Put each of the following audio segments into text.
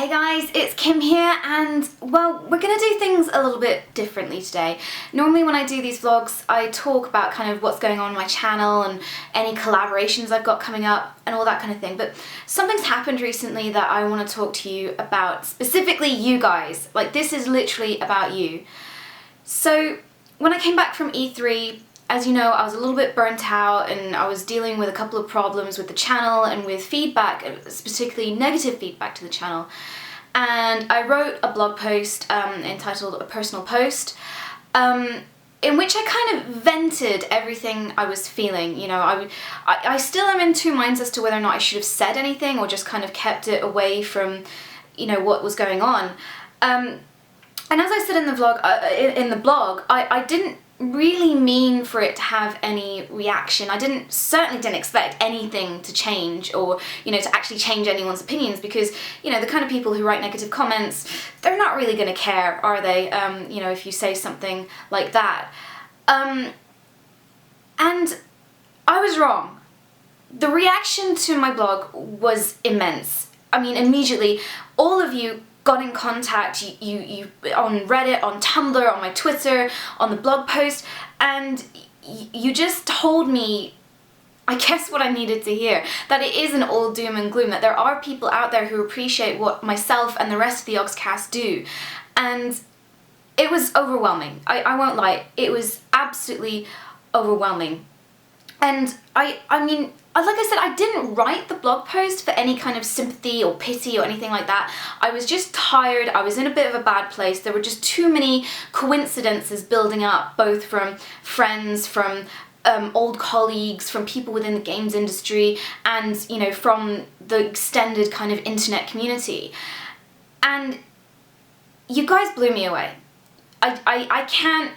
Hey guys, it's Kim here, and well, we're gonna do things a little bit differently today. Normally when I do these vlogs, I talk about kind of what's going on my channel and any collaborations I've got coming up and all that kind of thing, but something's happened recently that I want to talk to you about, specifically you guys. Like, this is literally about you. So, when I came back from E3, as you know, I was a little bit burnt out and I was dealing with a couple of problems with the channel and with feedback, particularly negative feedback to the channel. And I wrote a blog post entitled A Personal Post, in which I kind of vented everything I was feeling. You know, I still am in two minds as to whether or not I should have said anything or just kind of kept it away from, you know, what was going on. And as I said in the vlog, in the blog, I didn't really mean for it to have any reaction. I certainly didn't expect anything to change, or, you know, to actually change anyone's opinions, because, you know, the kind of people who write negative comments, they're not really going to care, are they, you know, if you say something like that. And I was wrong. The reaction to my blog was immense. I mean, immediately, all of you got in contact, you on Reddit, on Tumblr, on my Twitter, on the blog post, and you just told me, I guess, what I needed to hear, that it isn't all doom and gloom, that there are people out there who appreciate what myself and the rest of the Yogscast do. And it was overwhelming. I won't lie, it was absolutely overwhelming. And I mean, like I said, I didn't write the blog post for any kind of sympathy or pity or anything like that. I was just tired, I was in a bit of a bad place. There were just too many coincidences building up, both from friends, from old colleagues, from people within the games industry, and, you know, from the extended kind of internet community. And you guys blew me away. I can't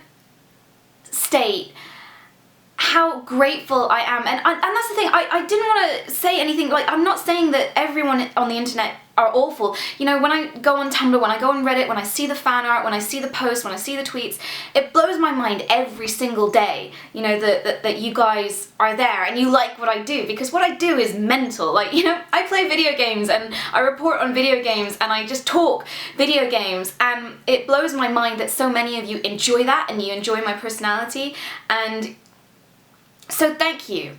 state how grateful I am, and that's the thing, I didn't want to say anything, like, I'm not saying that everyone on the internet are awful. You know, when I go on Tumblr, when I go on Reddit, when I see the fan art, when I see the posts, when I see the tweets, it blows my mind every single day, you know, that you guys are there and you like what I do, because what I do is mental. Like, you know, I play video games and I report on video games and I just talk video games, and it blows my mind that so many of you enjoy that and you enjoy my personality, and so thank you.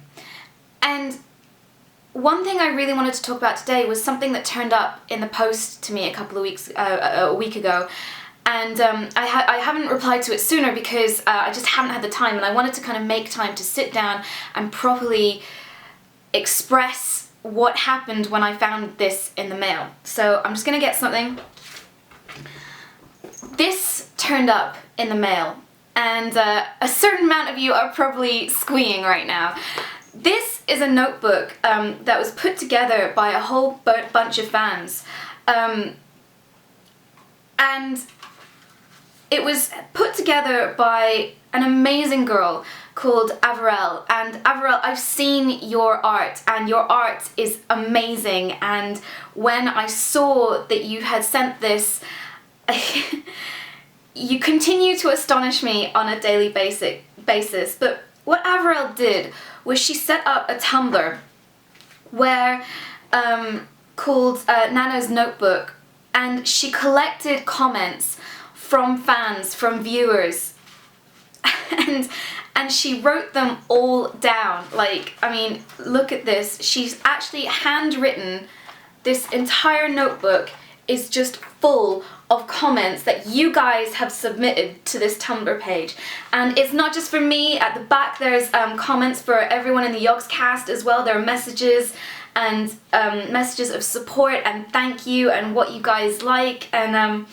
And one thing I really wanted to talk about today was something that turned up in the post to me a week ago, and I haven't replied to it sooner because I just haven't had the time, and I wanted to kind of make time to sit down and properly express what happened when I found this in the mail. So I'm just gonna get something. This turned up in the mail, and a certain amount of you are probably squeeing right now. This is a notebook that was put together by a whole bunch of fans, and it was put together by an amazing girl called Averell. And Averell, I've seen your art, and your art is amazing, and when I saw that you had sent this, you continue to astonish me on a daily basis, but what Averell did was she set up a Tumblr where, called Nano's Notebook, and she collected comments from fans, from viewers, and she wrote them all down. Like, I mean, look at this. She's actually handwritten. This entire notebook is just full of comments that you guys have submitted to this Tumblr page. And it's not just for me. At the back there's comments for everyone in the Yogscast as well. There are messages and messages of support and thank you and what you guys like. And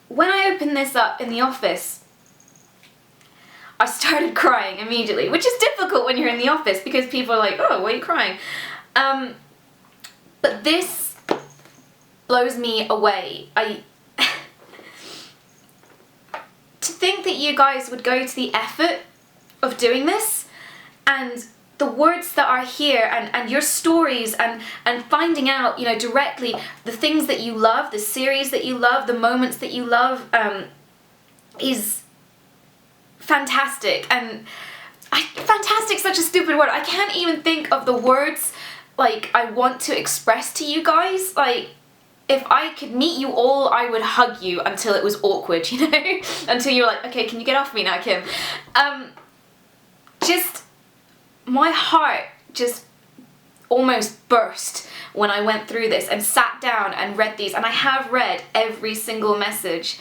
when I opened this up in the office, I started crying immediately, which is difficult when you're in the office because people are like, oh, why are you crying? But this blows me away. To think that you guys would go to the effort of doing this, and the words that are here, and your stories, and finding out, you know, directly the things that you love, the series that you love, the moments that you love, is fantastic. And fantastic, such a stupid word. I can't even think of the words like, I want to express to you guys. Like, if I could meet you all, I would hug you until it was awkward, you know? Until you were like, okay, can you get off me now, Kim? Just, my heart just almost burst when I went through this and sat down and read these, and I have read every single message,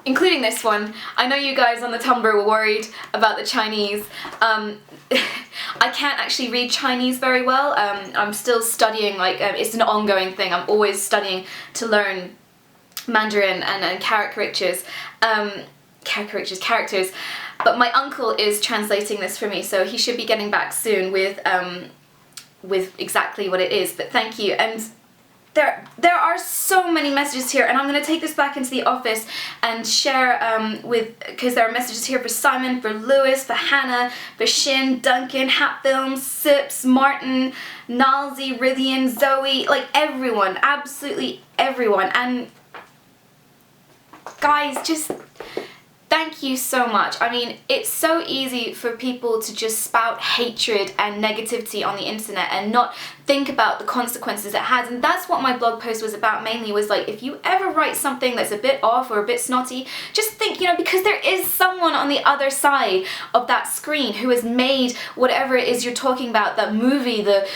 including this one. I know you guys on the Tumblr were worried about the Chinese. I can't actually read Chinese very well. I'm still studying, like, it's an ongoing thing. I'm always studying to learn Mandarin and characters. But my uncle is translating this for me, so he should be getting back soon with exactly what it is. But thank you. And there are so many messages here, and I'm going to take this back into the office and share because there are messages here for Simon, for Lewis, for Hannah, for Shin, Duncan, Hat Films, Sips, Martin, Nalzi, Rithian, Zoe, like everyone, absolutely everyone. And guys, just thank you so much. I mean, it's so easy for people to just spout hatred and negativity on the internet and not think about the consequences it has. And that's what my blog post was about mainly, was like, if you ever write something that's a bit off or a bit snotty, just think, you know, because there is someone on the other side of that screen who has made whatever it is you're talking about, that movie, the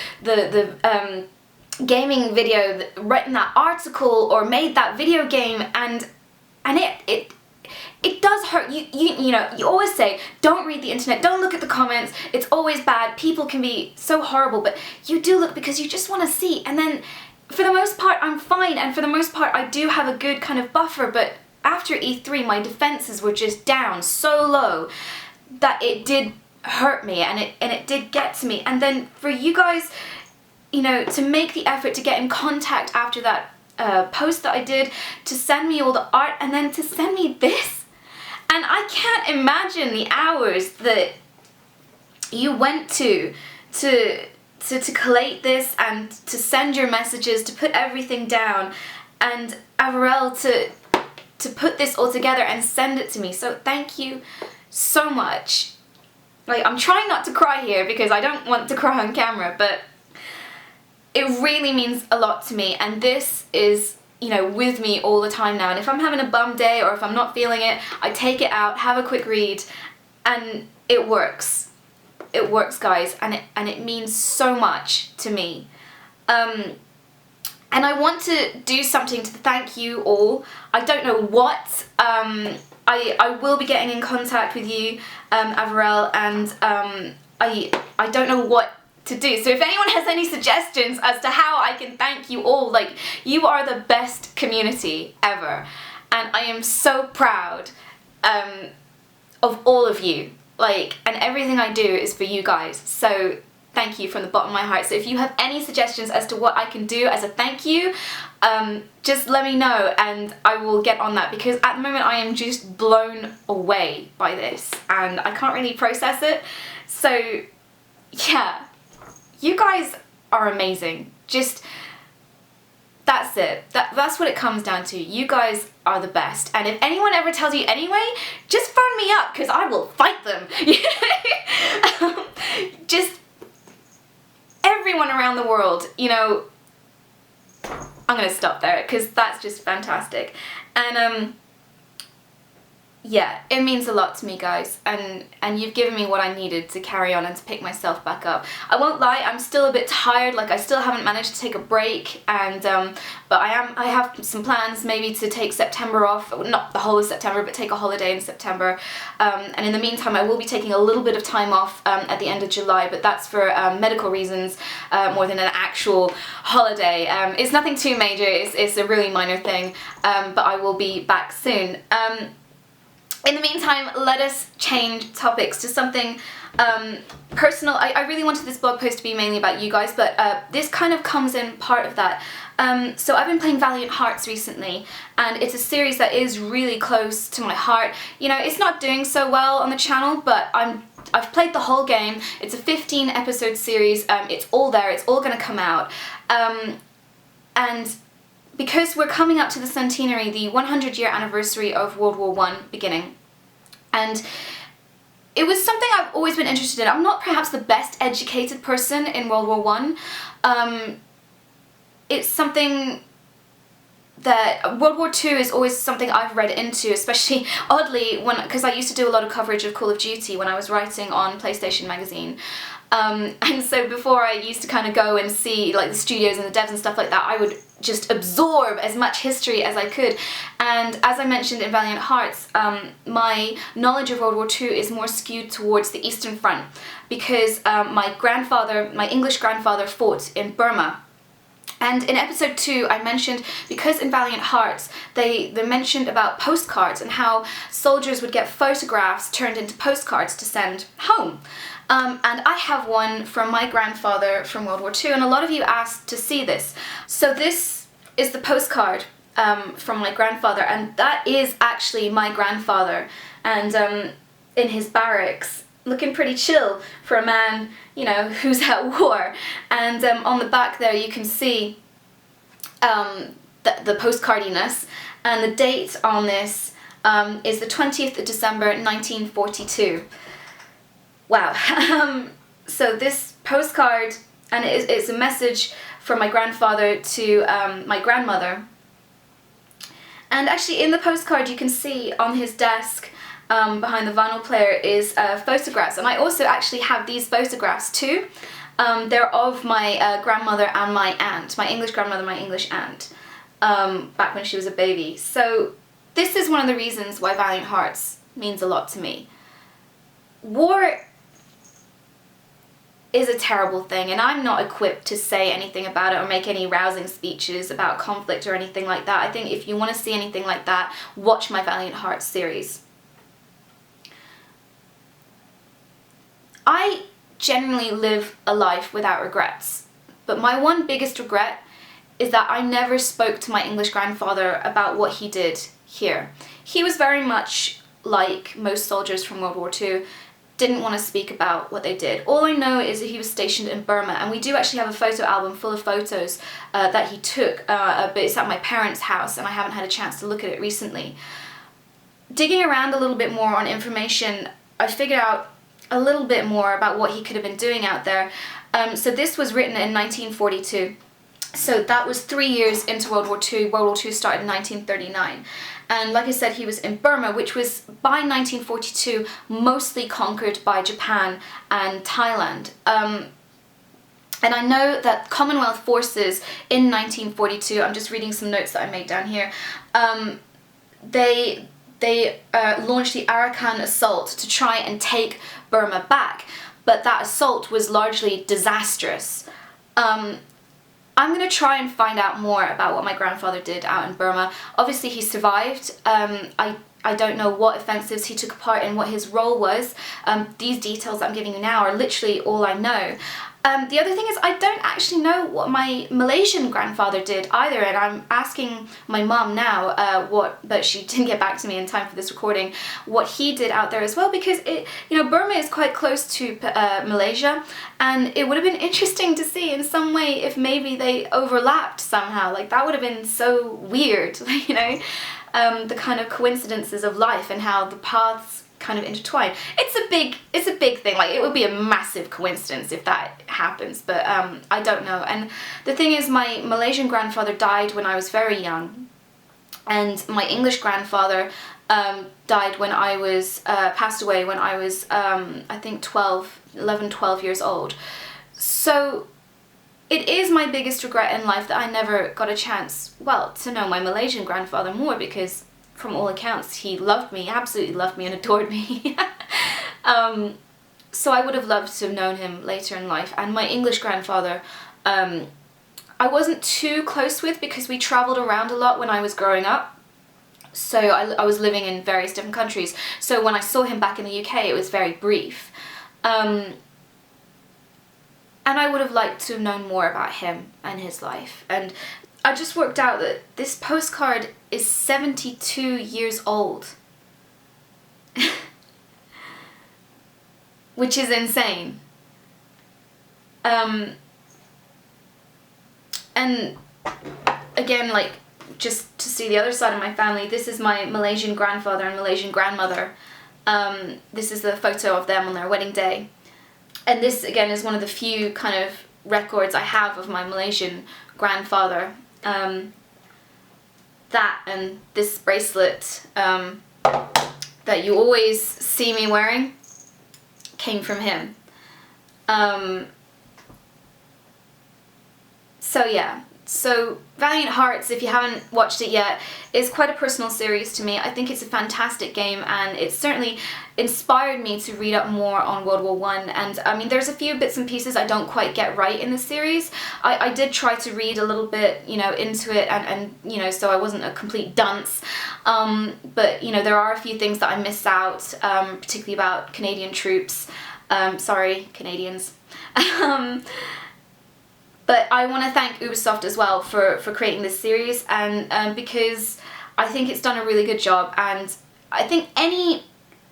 gaming video, written that article, or made that video game, and it does hurt. You know, you always say, don't read the internet, don't look at the comments, it's always bad, people can be so horrible, but you do look because you just want to see. And then for the most part I'm fine, and for the most part I do have a good kind of buffer, but after E3 my defenses were just down so low that it did hurt me, and it did get to me. And then for you guys, you know, to make the effort to get in contact after that post that I did, to send me all the art, and then to send me this. And I can't imagine the hours that you went to collate this, and to send your messages, to put everything down, and Averell to put this all together and send it to me. So thank you so much. Like, I'm trying not to cry here because I don't want to cry on camera, but it really means a lot to me, and this is, you know, with me all the time now. And if I'm having a bum day, or if I'm not feeling it, I take it out, have a quick read, and it works. It works, guys, and it means so much to me. And I want to do something to thank you all. I don't know what. I will be getting in contact with you, Averell, and I don't know what to do. So if anyone has any suggestions as to how I can thank you all, like, you are the best community ever, and I am so proud of all of you, like, and everything I do is for you guys. So thank you from the bottom of my heart. So if you have any suggestions as to what I can do as a thank you, just let me know and I will get on that, because at the moment I am just blown away by this and I can't really process it. So yeah, you guys are amazing. Just, that's it. That's what it comes down to. You guys are the best. And if anyone ever tells you anyway, just phone me up, because I will fight them. Just everyone around the world, you know. I'm going to stop there because that's just fantastic. And yeah, it means a lot to me, guys, and you've given me what I needed to carry on and to pick myself back up. I won't lie, I'm still a bit tired, like I still haven't managed to take a break, and but I have some plans maybe to take September off, not the whole of September, but take a holiday in September, and in the meantime I will be taking a little bit of time off at the end of July, but that's for medical reasons more than an actual holiday. It's nothing too major, it's a really minor thing, but I will be back soon. In the meantime, let us change topics to something personal. I really wanted this blog post to be mainly about you guys, but this kind of comes in part of that. So I've been playing Valiant Hearts recently, and it's a series that is really close to my heart. You know, it's not doing so well on the channel, but I've played the whole game. It's a 15 episode series. It's all there. It's all going to come out. And because we're coming up to the centenary, the 100-year anniversary of World War I beginning, and it was something I've always been interested in. I'm not perhaps the best educated person in World War One. It's something that World War II is always something I've read into, especially oddly because I used to do a lot of coverage of Call of Duty when I was writing on PlayStation Magazine. And so before I used to kind of go and see like the studios and the devs and stuff like that, I would just absorb as much history as I could. And as I mentioned in Valiant Hearts, my knowledge of World War II is more skewed towards the Eastern Front because my English grandfather fought in Burma. And in episode 2, I mentioned, because in Valiant Hearts, they mentioned about postcards and how soldiers would get photographs turned into postcards to send home. And I have one from my grandfather from World War II, and a lot of you asked to see this. So this is the postcard from my grandfather, and that is actually my grandfather, and in his barracks, looking pretty chill for a man, you know, who's at war. And on the back there you can see the postcardiness, and the date on this is the 20th of December 1942. Wow. So this postcard, and it's a message from my grandfather to my grandmother. And actually in the postcard you can see on his desk behind the vinyl player is photographs, and I also actually have these photographs too. They're of my grandmother and my aunt, my English grandmother, my English aunt, back when she was a baby. So this is one of the reasons why Valiant Hearts means a lot to me. War is a terrible thing, and I'm not equipped to say anything about it or make any rousing speeches about conflict or anything like that. I think if you want to see anything like that, watch my Valiant Hearts series. I generally live a life without regrets, but my one biggest regret is that I never spoke to my English grandfather about what he did here. He was very much like most soldiers from World War II, didn't want to speak about what they did. All I know is that he was stationed in Burma, and we do actually have a photo album full of photos that he took, but it's at my parents' house and I haven't had a chance to look at it recently. Digging around a little bit more on information, I figured out a little bit more about what he could have been doing out there. So this was written in 1942. So that was 3 years into World War II. World War II started in 1939. And like I said, he was in Burma, which was by 1942 mostly conquered by Japan and Thailand. And I know that Commonwealth forces in 1942, I'm just reading some notes that I made down here, they launched the Arakan assault to try and take Burma back, but that assault was largely disastrous. I'm going to try and find out more about what my grandfather did out in Burma. Obviously he survived. I don't know what offensives he took part in, what his role was. These details that I'm giving you now are literally all I know. The other thing is I don't actually know what my Malaysian grandfather did either, and I'm asking my mum now but she didn't get back to me in time for this recording, what he did out there as well, because Burma is quite close to Malaysia, and it would have been interesting to see in some way if maybe they overlapped somehow. Like, that would have been so weird, the kind of coincidences of life and how the paths kind of intertwine. It's a big thing. Like, it would be a massive coincidence if that happens, but I don't know. And the thing is, my Malaysian grandfather died when I was very young, and my English grandfather died when I was passed away when I was I think 11, 12 years old. So it is my biggest regret in life that I never got a chance, well, to know my Malaysian grandfather more, because from all accounts, he loved me, absolutely loved me and adored me. So I would have loved to have known him later in life. And my English grandfather, I wasn't too close with because we travelled around a lot when I was growing up. So I was living in various different countries. So when I saw him back in the UK, it was very brief. And I would have liked to have known more about him and his life. And I just worked out that this postcard is 72 years old. Which is insane. And again, like, just to see the other side of my family, this is my Malaysian grandfather and Malaysian grandmother. This is the photo of them on their wedding day. And this, again, is one of the few kind of records I have of my Malaysian grandfather. That and this bracelet that you always see me wearing came from him. So yeah, so Valiant Hearts, if you haven't watched it yet, is quite a personal series to me. I think it's a fantastic game, and it certainly inspired me to read up more on World War I. And I mean, there's a few bits and pieces I don't quite get right in the series. I did try to read a little bit, you know, into it, and you know, so I wasn't a complete dunce. But you know, there are a few things that I missed out, particularly about Canadian troops. Sorry, Canadians. But I want to thank Ubisoft as well for creating this series, and because I think it's done a really good job, and I think any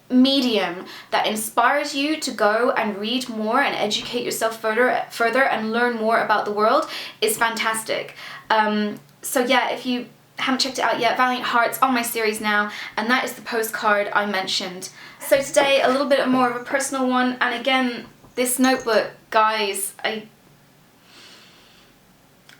medium that inspires you to go and read more and educate yourself further and learn more about the world is fantastic. So yeah, if you haven't checked it out yet, Valiant Hearts on my series now, and that is the postcard I mentioned. So today, a little bit more of a personal one, and again, this notebook, guys,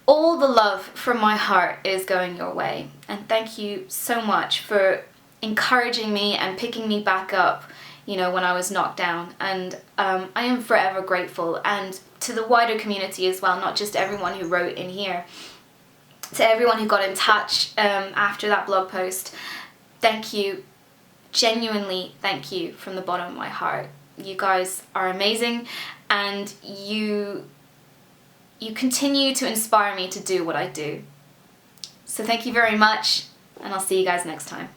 all the love from my heart is going your way, and thank you so much for encouraging me and picking me back up, you know, when I was knocked down, and I am forever grateful. And to the wider community as well, not just everyone who wrote in here, to everyone who got in touch after that blog post, thank you, genuinely thank you from the bottom of my heart. You guys are amazing, and you continue to inspire me to do what I do. So thank you very much, and I'll see you guys next time.